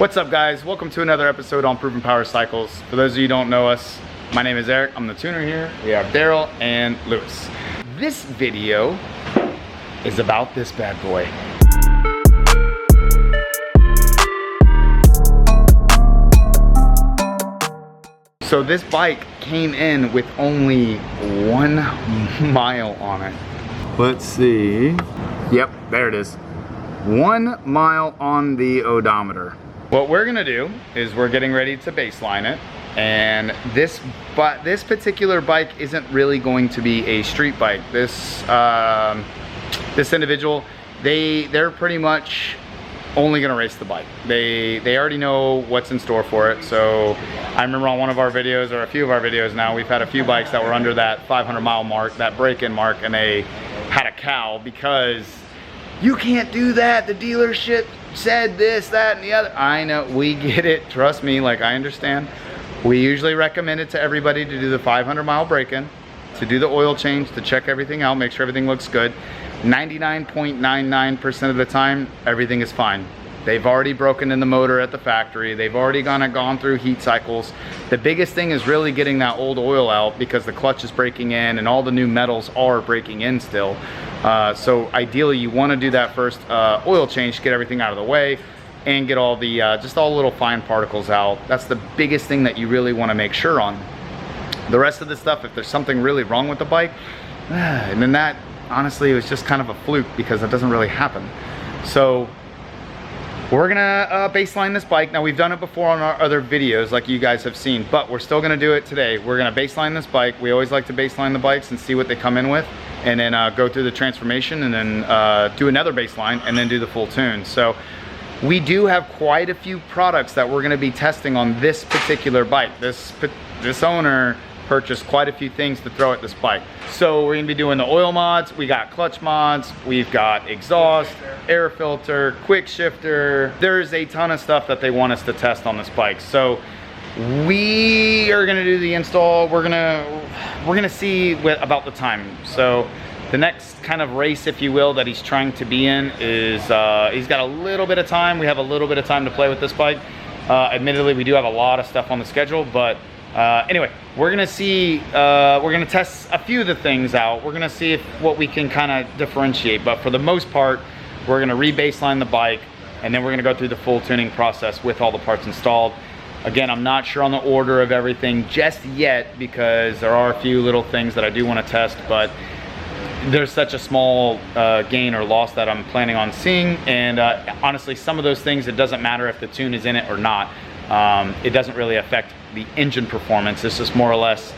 What's up, guys? Welcome to another episode on Proven Power Cycles. For those of you who don't know us, my name is Eric. I'm the tuner here. We have Daryl and Lewis. This video is about this bad boy. So this bike came in with only 1 mile on it. Let's see. Yep, there it is. 1 mile on the odometer. What we're gonna do is we're getting ready to baseline it, and this particular bike isn't really going to be a street bike. This individual, they're pretty much only gonna race the bike. They already know what's in store for it. So I remember on one of our videos, or a few of our videos now, we've had a few bikes that were under that 500 mile mark, that break-in mark, and they had a cow because you can't do that. The dealership said this, that, and the other. I know, we get it. Trust me, like, I understand. We usually recommend it to everybody to do the 500 mile break-in, to do the oil change, to check everything out, make sure everything looks good. 99.99% of the time, everything is fine. They've already broken in the motor at the factory. They've already gone through heat cycles. The biggest thing is really getting that old oil out, because the clutch is breaking in and all the new metals are breaking in still. So ideally you want to do that first oil change to get everything out of the way and get all the just all the little fine particles out. That's the biggest thing that you really want to make sure on. The rest of the stuff, if there's something really wrong with the bike, and then that honestly was just kind of a fluke, because that doesn't really happen. So we're gonna baseline this bike. Now, we've done it before on our other videos, like you guys have seen, but we're still gonna do it today. We're gonna baseline this bike. We always like to baseline the bikes and see what they come in with, and then go through the transformation, and then do another baseline, and then do the full tune. So we do have quite a few products that we're gonna be testing on this particular bike. This owner purchased quite a few things to throw at this bike. So we're gonna be doing the oil mods, we got clutch mods, we've got exhaust, air filter, quick shifter. There's a ton of stuff that they want us to test on this bike. So we are gonna do the install. We're gonna see about the time. So the next kind of race, if you will, that he's trying to be in is, he's got a little bit of time. We have a little bit of time to play with this bike. Admittedly, we do have a lot of stuff on the schedule, but anyway, we're gonna see, we're gonna test a few of the things out. We're gonna see what we can kind of differentiate, but for the most part, we're gonna re-baseline the bike, and then we're gonna go through the full tuning process with all the parts installed. Again, I'm not sure on the order of everything just yet, because there are a few little things that I do want to test, but there's such a small gain or loss that I'm planning on seeing. And honestly, some of those things, it doesn't matter if the tune is in it or not. It doesn't really affect the engine performance. It's just more or less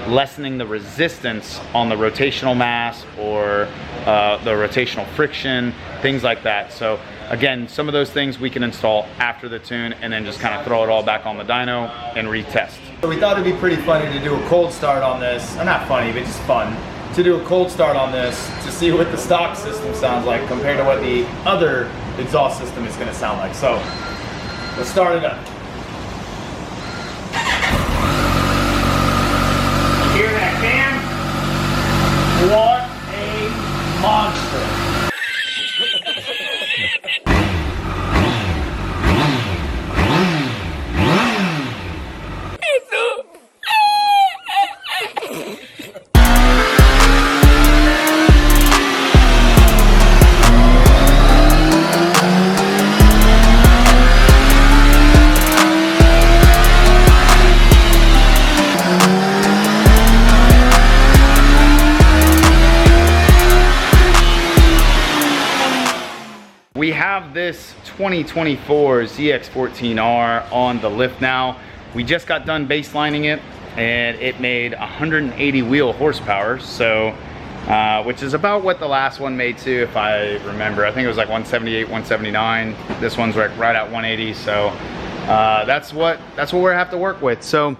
lessening the resistance on the rotational mass, or the rotational friction, things like that. So again, some of those things we can install after the tune, and then just kind of throw it all back on the dyno and retest. So we thought it'd be pretty funny to do a cold start on this. Not funny, but just fun. To do a cold start on this to see what the stock system sounds like compared to what the other exhaust system is going to sound like. So let's start it up. You hear that, Cam? What a monster. We have this 2024 ZX-14r on the lift now. We just got done baselining it, and it made 180 wheel horsepower, so which is about what the last one made too, if I remember. I think it was like 178, 179. This one's right at 180, so that's what we have to work with. So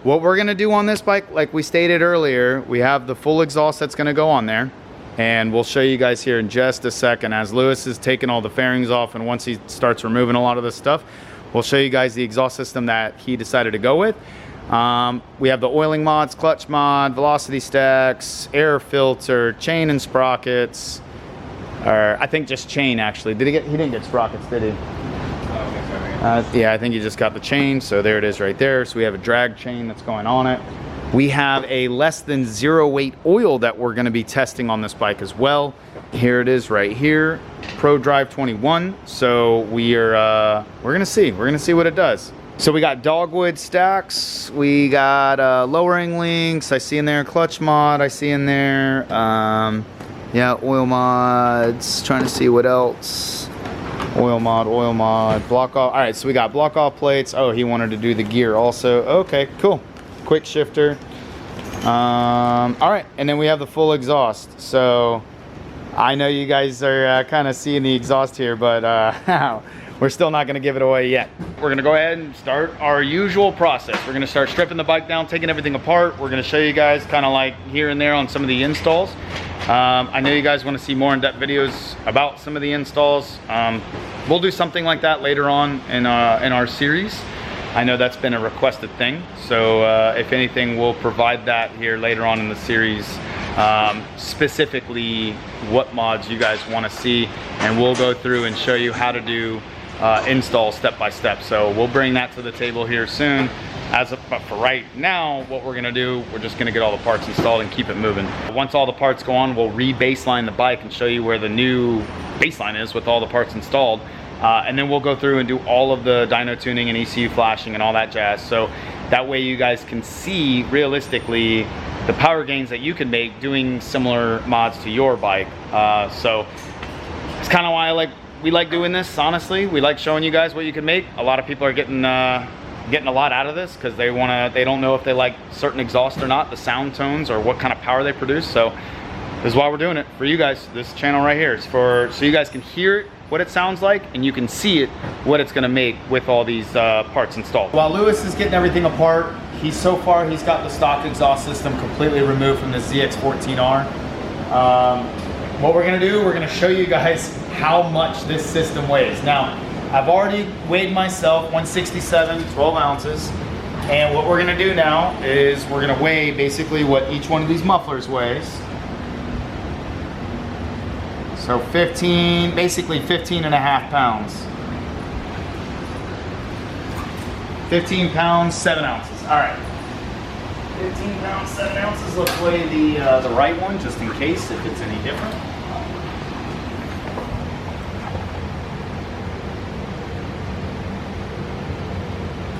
what we're gonna do on this bike, like we stated earlier, we have the full exhaust that's gonna go on there. And we'll show you guys here in just a second as Lewis is taking all the fairings off, and once he starts removing a lot of this stuff, we'll show you guys the exhaust system that he decided to go with. We have the oiling mods, clutch mod, velocity stacks, air filter, chain and sprockets, or I think just chain actually. He didn't get sprockets, did he? Yeah, I think you just got the chain, so there it is right there. So we have a drag chain that's going on it. We have a less than 0 weight oil that we're gonna be testing on this bike as well. Here it is right here, Pro Drive 21. So we're gonna see what it does. So we got dogwood stacks, we got lowering links, I see in there clutch mod, I see in there, yeah, oil mods, trying to see what else. Oil mod, block off. All right, so we got block off plates. Oh, he wanted to do the gear also. Okay, cool. Quick shifter. All right, and then we have the full exhaust. So I know you guys are kind of seeing the exhaust here, but we're still not gonna give it away yet. We're gonna go ahead and start our usual process. We're gonna start stripping the bike down, taking everything apart. We're gonna show you guys kind of like here and there on some of the installs. I know you guys want to see more in-depth videos about some of the installs. We'll do something like that later on in our series. I know that's been a requested thing, so if anything, we'll provide that here later on in the series, specifically what mods you guys want to see, and we'll go through and show you how to do install step by step. So we'll bring that to the table here soon. But for right now, what we're gonna do, we're just gonna get all the parts installed and keep it moving. Once all the parts go on, we'll re-baseline the bike and show you where the new baseline is with all the parts installed. And then we'll go through and do all of the dyno tuning and ECU flashing and all that jazz. So that way you guys can see realistically the power gains that you can make doing similar mods to your bike. So it's kind of why we like doing this, honestly. We like showing you guys what you can make. A lot of people are getting a lot out of this because they don't know if they like certain exhaust or not, the sound tones or what kind of power they produce. So this is why we're doing it for you guys. This channel right here is so you guys can hear it, what it sounds like, and you can see it, what it's gonna make with all these parts installed. While Lewis is getting everything apart, he's got the stock exhaust system completely removed from the ZX-14r. What we're gonna do, we're gonna show you guys how much this system weighs. Now, I've already weighed myself, 167, 12 ounces. And what we're gonna do now is we're gonna weigh basically what each one of these mufflers weighs. So basically 15 and a half pounds. 15 pounds, 7 ounces. All right. 15 pounds, 7 ounces. Let's weigh the right one just in case if it's any different.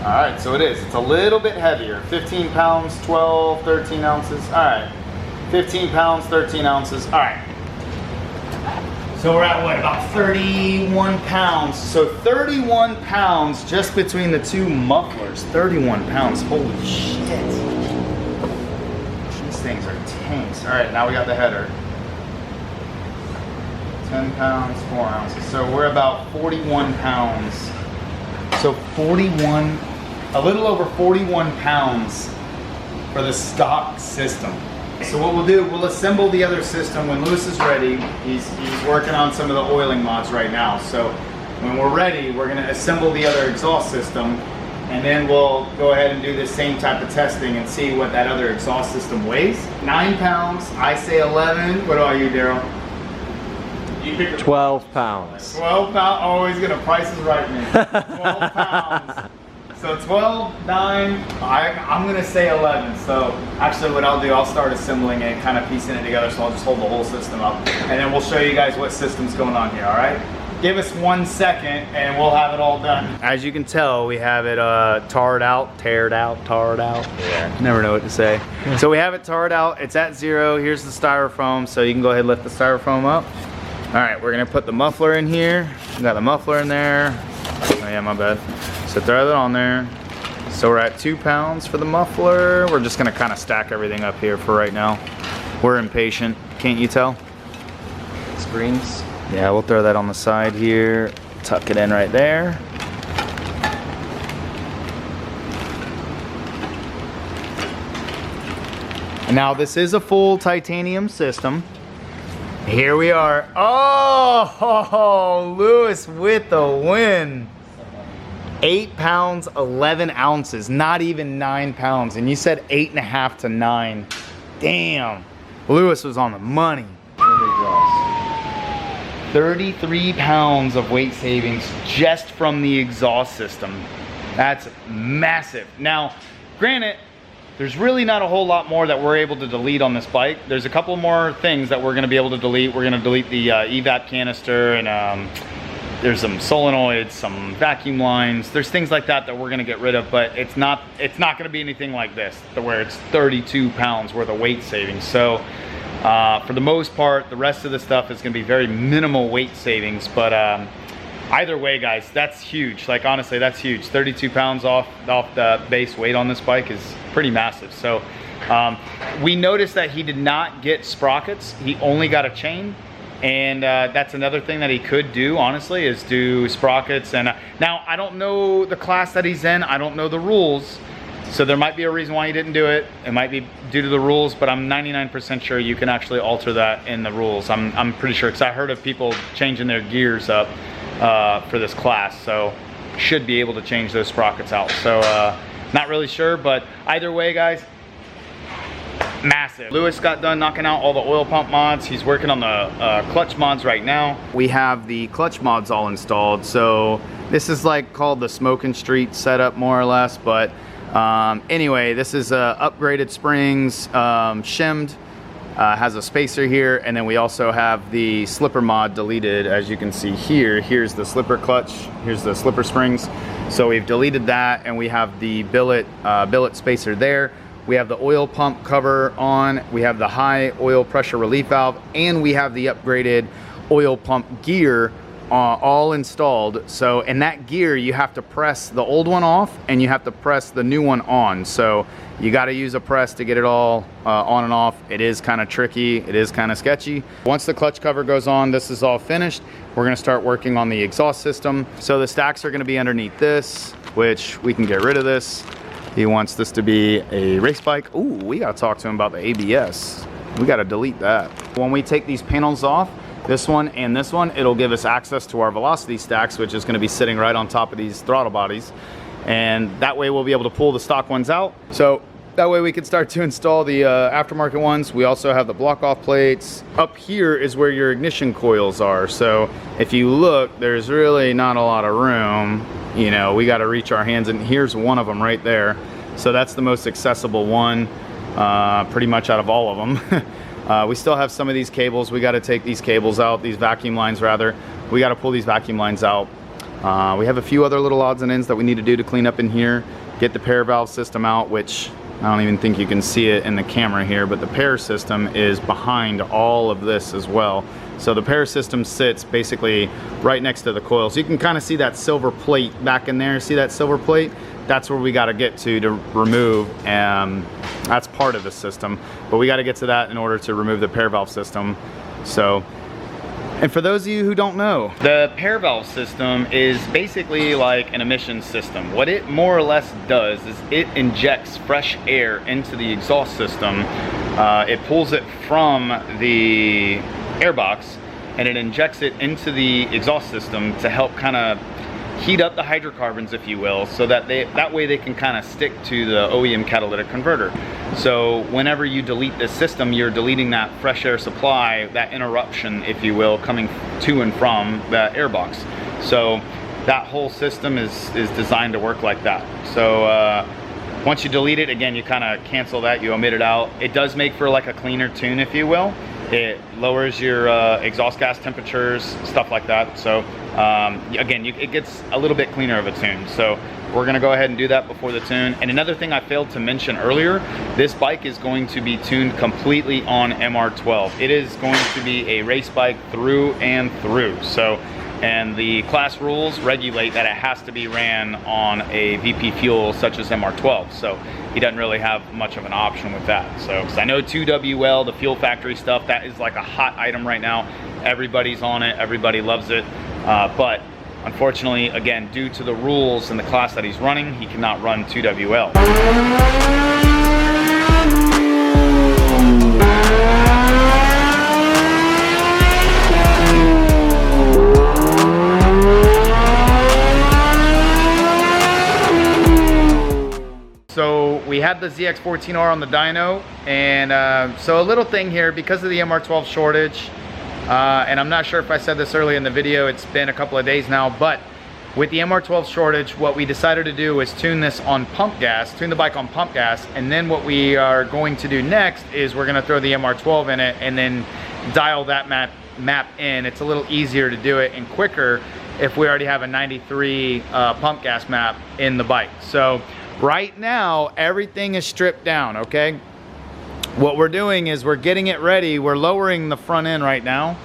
All right, so it's a little bit heavier. 15 pounds, 12, 13 ounces. All right, 15 pounds, 13 ounces. All right. So we're at what, about 31 pounds. So 31 pounds just between the two mufflers. 31 pounds, holy shit. These things are tanks. All right, now we got the header. 10 pounds, 4 ounces. So we're about 41 pounds. So a little over 41 pounds for the stock system. So what we'll do, we'll assemble the other system when Lewis is ready. He's working on some of the oiling mods right now. So when we're ready, we're gonna assemble the other exhaust system, and then we'll go ahead and do the same type of testing and see what that other exhaust system weighs. 9 pounds, I say 11. What about you, Daryl? 12 pounds. 12 pounds, oh, he's gonna price is right me. 12 pounds. So 12, 9, I'm gonna say 11. So actually what I'll do, I'll start assembling it, kind of piecing it together, so I'll just hold the whole system up. And then we'll show you guys what system's going on here, all right? Give us 1 second and we'll have it all done. As you can tell, we have it tarred out. Yeah, never know what to say. So we have it tarred out, it's at 0. Here's the styrofoam, so you can go ahead and lift the styrofoam up. All right, we're gonna put the muffler in here. We got the muffler in there. Oh yeah, my bad. So throw that on there. So we're at 2 pounds for the muffler. We're just gonna kind of stack everything up here for right now. We're impatient, can't you tell? Screens. Yeah, we'll throw that on the side here. Tuck it in right there. And now this is a full titanium system. Here we are. Oh, Lewis with the win. 8 pounds, 11 ounces, not even 9 pounds. And you said 8.5 to 9. Damn. Lewis was on the money. 33 pounds of weight savings just from the exhaust system. That's massive. Now, granted, there's really not a whole lot more that we're able to delete on this bike. There's a couple more things that we're gonna be able to delete. We're gonna delete the evap canister, and there's some solenoids, some vacuum lines. There's things like that that we're gonna get rid of, but it's not gonna be anything like this, to where it's 32 pounds worth of weight savings. So for the most part, the rest of the stuff is gonna be very minimal weight savings, but either way, guys, that's huge. Like, honestly, that's huge. 32 pounds off the base weight on this bike is pretty massive. So we noticed that he did not get sprockets. He only got a chain. And that's another thing that he could do, honestly, is do sprockets. And now, I don't know the class that he's in. I don't know the rules. So there might be a reason why he didn't do it. It might be due to the rules, but I'm 99% sure you can actually alter that in the rules. I'm pretty sure, because I heard of people changing their gears up for this class. So should be able to change those sprockets out. So not really sure, but either way, guys, massive. Lewis got done knocking out all the oil pump mods. He's working on the clutch mods right now. We have the clutch mods all installed. So this is like called the Smoking Street setup, more or less. But anyway, this is upgraded springs, shimmed, has a spacer here, and then we also have the slipper mod deleted. As you can see here, here's the slipper clutch, here's the slipper springs. So we've deleted that, and we have the billet spacer there. We have the oil pump cover on, we have the high oil pressure relief valve, and we have the upgraded oil pump gear all installed. So in that gear, you have to press the old one off and you have to press the new one on. So you got to use a press to get it all on and off. It is kind of tricky, it is kind of sketchy. Once the clutch cover goes on, this is all finished. We're going to start working on the exhaust system. So the stacks are going to be underneath this, which we can get rid of this. He wants this to be a race bike. Ooh, we gotta talk to him about the ABS. We gotta delete that. When we take these panels off, this one and this one, it'll give us access to our velocity stacks, which is gonna be sitting right on top of these throttle bodies. And that way we'll be able to pull the stock ones out. So that way we can start to install the aftermarket ones. We also have the block off plates. Up here is where your ignition coils are. So if you look, there's really not a lot of room. You know, we got to reach our hands, and here's one of them right there. So that's the most accessible one, pretty much out of all of them. We still have some of these cables. We got to take these cables out, these vacuum lines rather. We got to pull these vacuum lines out. We have a few other little odds and ends that we need to do to clean up in here. Get the pair valve system out, which I don't even think you can see it in the camera here, but the pair system is behind all of this as well. So the pair system sits basically right next to the coils. You can kind of see that silver plate back in there. See that silver plate? That's where we got to get to remove, and that's part of the system. But we got to get to that in order to remove the pair valve system. So, and for those of you who don't know, the pair valve system is basically like an emission system. What it more or less does is it injects fresh air into the exhaust system. It pulls it from the airbox and it injects it into the exhaust system to help kind of heat up the hydrocarbons, if you will, so that that way they can kind of stick to the OEM catalytic converter. So whenever you delete this system, you're deleting that fresh air supply, that interruption, if you will, coming to and from the airbox. So that whole system is designed to work like that. So once you delete it, again, you kind of cancel that, you omit it out. It does make for like a cleaner tune, if you will. It lowers your exhaust gas temperatures, stuff like that. So again, it gets a little bit cleaner of a tune. So we're gonna go ahead and do that before the tune. And another thing I failed to mention earlier, this bike is going to be tuned completely on MR12. It is going to be a race bike through and through. So, and the class rules regulate that it has to be ran on a VP fuel such as MR12. So he doesn't really have much of an option with that. So, because I know 2WL, the fuel factory stuff, that is like a hot item right now. Everybody's on it, everybody loves it. But unfortunately, again, due to the rules and the class that he's running, he cannot run 2WL. So we had the ZX-14r on the dyno, and so a little thing here, because of the MR12 shortage, And I'm not sure if I said this early in the video, it's been a couple of days now, but with the MR12 shortage, what we decided to do was tune this on pump gas, tune the bike on pump gas, and then what we are going to do next is we're gonna throw the MR12 in it and then dial that map in. It's a little easier to do it and quicker if we already have a 93 pump gas map in the bike. So right now, everything is stripped down, okay? What we're doing is we're getting it ready. We're lowering the front end right now.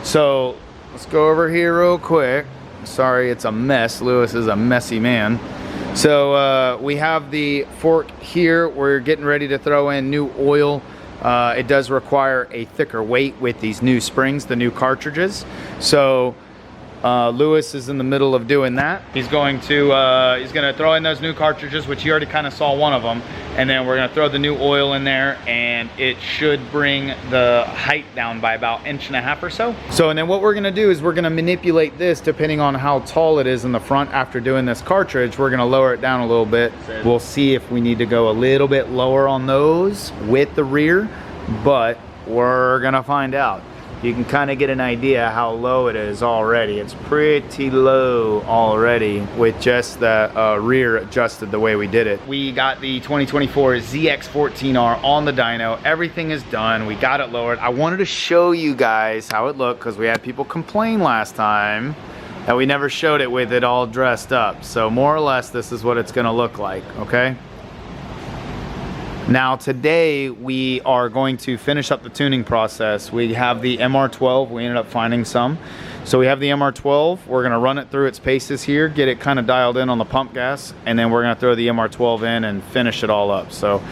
So let's go over here real quick. Sorry, it's a mess. Lewis is a messy man. So we have the fork here. We're getting ready to throw in new oil. It does require a thicker weight with these new springs, the new cartridges. So Lewis is in the middle of doing that. He's going to throw in those new cartridges, which you already kind of saw one of them, and then we're going to throw the new oil in there, and it should bring the height down by about 1.5 inches or so. So, and then what we're going to do is we're going to manipulate this depending on how tall it is in the front. After doing this cartridge, we're going to lower it down a little bit. We'll see if we need to go a little bit lower on those with the rear, but we're going to find out. You can kind of get an idea how low it is already. It's pretty low already with just the rear adjusted the way we did it. We got the 2024 ZX-14r on the dyno. Everything is done. We got it lowered. I wanted to show you guys how it looked because we had people complain last time that we never showed it with it all dressed up. So more or less, this is what it's gonna look like, okay? Now today we are going to finish up the tuning process. We have the MR12, we ended up finding some. So we have the MR12, we're gonna run it through its paces here, get it kind of dialed in on the pump gas, and then we're gonna throw the MR12 in and finish it all up. So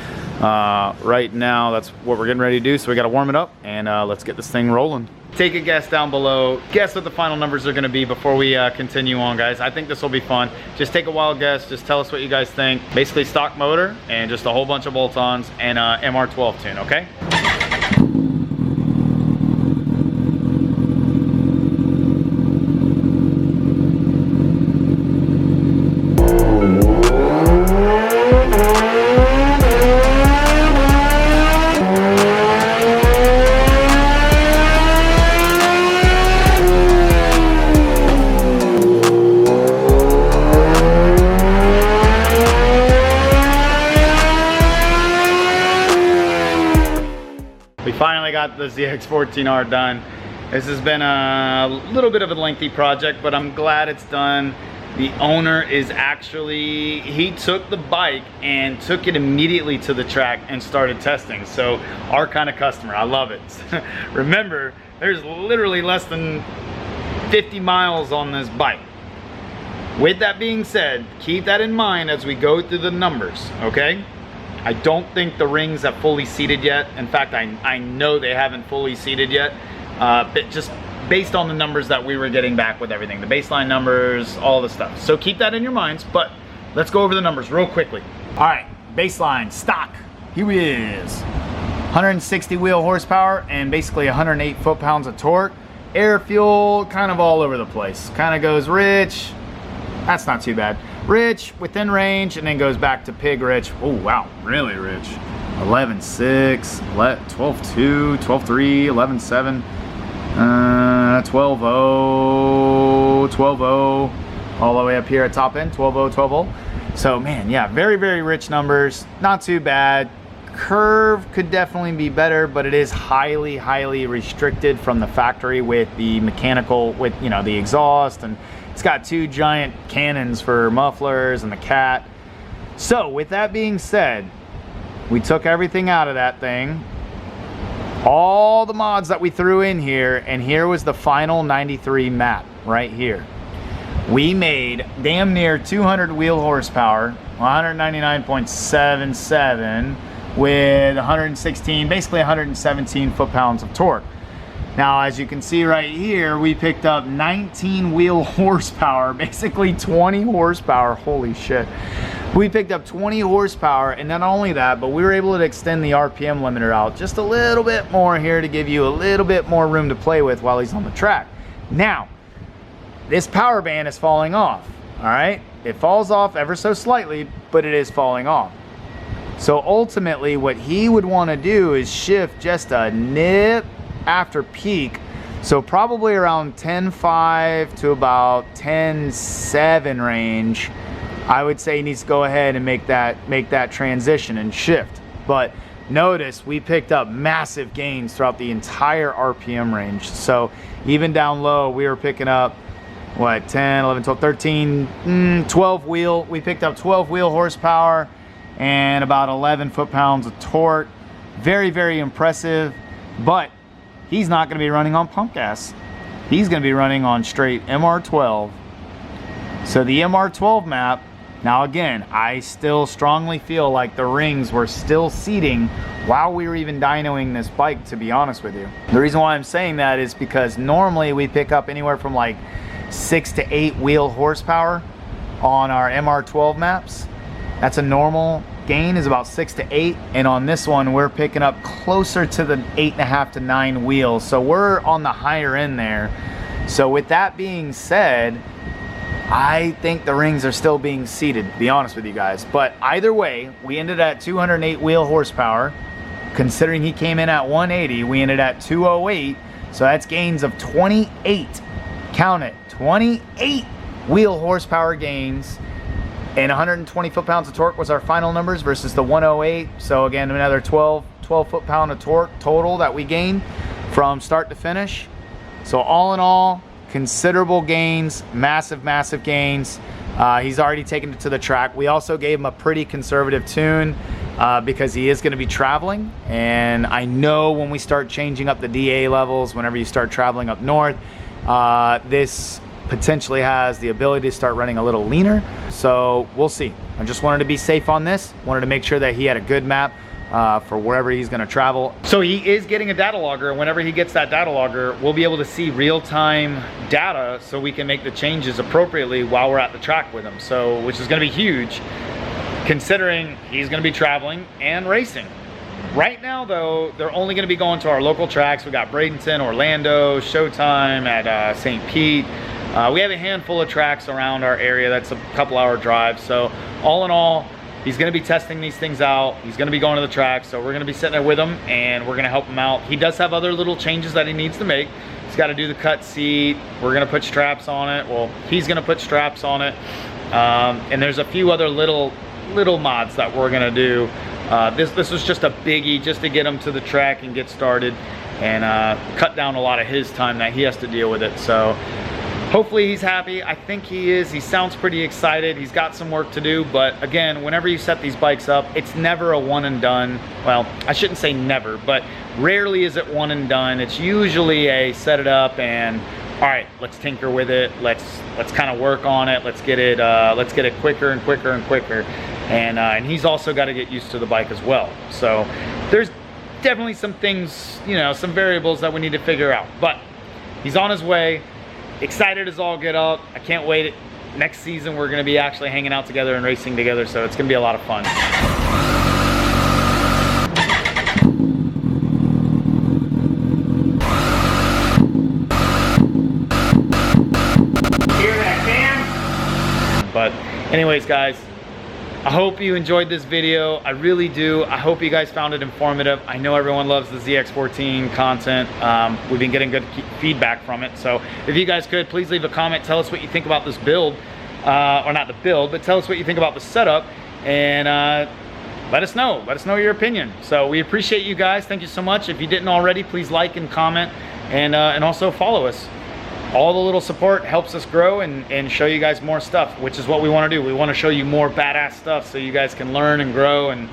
right now that's what we're getting ready to do. So we gotta warm it up and let's get this thing rolling. Take a guess down below. Guess what the final numbers are gonna be before we continue on, guys. I think this will be fun. Just take a wild guess. Just tell us what you guys think. Basically stock motor and just a whole bunch of bolt-ons and MR12 tune, okay? Finally got the ZX-14r done. This has been a little bit of a lengthy project, but I'm glad it's done. The owner is actually, he took the bike and took it immediately to the track and started testing. So our kind of customer, I love it. Remember, there's literally less than 50 miles on this bike. With that being said, keep that in mind as we go through the numbers, okay? I don't think the rings have fully seated yet. In fact, I know they haven't fully seated yet, but just based on the numbers that we were getting back with everything, the baseline numbers, all the stuff. So keep that in your minds, but let's go over the numbers real quickly. All right, baseline, stock, here it is. 160 wheel horsepower and basically 108 foot-pounds of torque. Air, fuel, kind of all over the place. Kind of goes rich, that's not too bad. Rich, within range, and then goes back to pig rich. Oh wow, really rich. 11.6, 12.2, 12.3, 11.7, 12.0, 12.0, all the way up here at top end, 12.0, 12.0. So man, yeah, very, very rich numbers. Not too bad. Curve could definitely be better, but it is highly, highly restricted from the factory with the mechanical, with, you know, the exhaust, and it's got two giant cannons for mufflers and the cat. So with that being said, we took everything out of that thing, all the mods that we threw in here, and here was the final 93 map right here. We made damn near 200 wheel horsepower, 199.77 with 116, basically 117 foot-pounds of torque. Now, as you can see right here, we picked up 19 wheel horsepower, basically 20 horsepower, holy shit. We picked up 20 horsepower, and not only that, but we were able to extend the RPM limiter out just a little bit more here to give you a little bit more room to play with while he's on the track. Now, this power band is falling off, all right? It falls off ever so slightly, but it is falling off. So ultimately, what he would want to do is shift just a nip after peak So probably around 10.5 to about 10.7 range, I would say he needs to go ahead and make that transition and shift. But notice we picked up massive gains throughout the entire RPM range. So even down low, we were picking up what, 10, 11, 12, 13, 12 wheel. We picked up 12 wheel horsepower and about 11 foot-pounds of torque. Very, very impressive. But he's not going to be running on pump gas. He's going to be running on straight MR12. So the MR12 map, now again, I still strongly feel like the rings were still seating while we were even dynoing this bike, to be honest with you. The reason why I'm saying that is because normally we pick up anywhere from like 6 to 8 wheel horsepower on our MR12 maps. That's a normal gain, is about 6 to 8, and on this one we're picking up closer to the 8.5 to 9 wheels, so we're on the higher end there. So with that being said, I think the rings are still being seated, to be honest with you guys. But either way, we ended at 208 wheel horsepower. Considering he came in at 180, we ended at 208, so that's gains of 28. Count it, 28 wheel horsepower gains. And 120 foot-pounds of torque was our final numbers versus the 108. So again, another 12 foot-pound of torque total that we gained from start to finish. So all in all, considerable gains, massive gains. He's already taken it to the track. We also gave him a pretty conservative tune because he is going to be traveling. And I know when we start changing up the DA levels, whenever you start traveling up north, this potentially has the ability to start running a little leaner. So we'll see. I just wanted to be safe on this. Wanted to make sure that he had a good map for wherever he's going to travel. So he is getting a data logger, and whenever he gets that data logger, we'll be able to see real-time data so we can make the changes appropriately while we're at the track with him. So, which is going to be huge, considering he's going to be traveling and racing. Right now, though, they're only going to be going to our local tracks. We got Bradenton, Orlando, Showtime at St. Pete. We have a handful of tracks around our area. That's a couple-hour drive. So all in all, he's going to be testing these things out. He's going to be going to the track. So we're going to be sitting there with him, and we're going to help him out. He does have other little changes that he needs to make. He's got to do the cut seat. We're going to put straps on it. Well, he's going to put straps on it. And there's a few other little mods that we're going to do. This was just a biggie just to get him to the track and get started and cut down a lot of his time that he has to deal with it. So hopefully he's happy. I think he is. He sounds pretty excited. He's got some work to do, but again, whenever you set these bikes up, it's never a one and done. Well, I shouldn't say never, but rarely is it one and done. It's usually a set it up and all right, let's tinker with it. Let's kind of work on it. Let's get it quicker and quicker and quicker. And he's also got to get used to the bike as well. So there's definitely some things, you know, some variables that we need to figure out, but he's on his way. Excited as all get up. I can't wait. Next season we're going to be actually hanging out together and racing together, so it's going to be a lot of fun. Hear that, Cam? But anyways, guys, I hope you enjoyed this video. I really do. I hope you guys found it informative. I know everyone loves the ZX-14 content. We've been getting good feedback from it. So if you guys could, please leave a comment. Tell us what you think about this build. Or not the build, but tell us what you think about the setup. And let us know. Let us know your opinion. So we appreciate you guys. Thank you so much. If you didn't already, please like and comment. And also follow us. All the little support helps us grow and show you guys more stuff, which is what we want to do. We want to show you more badass stuff so you guys can learn and grow and,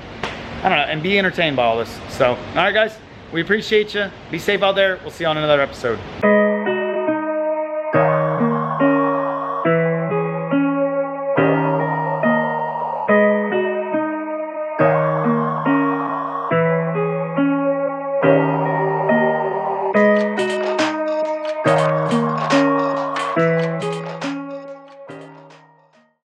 I don't know, and be entertained by all this. So, all right, guys, we appreciate you. Be safe out there. We'll see you on another episode.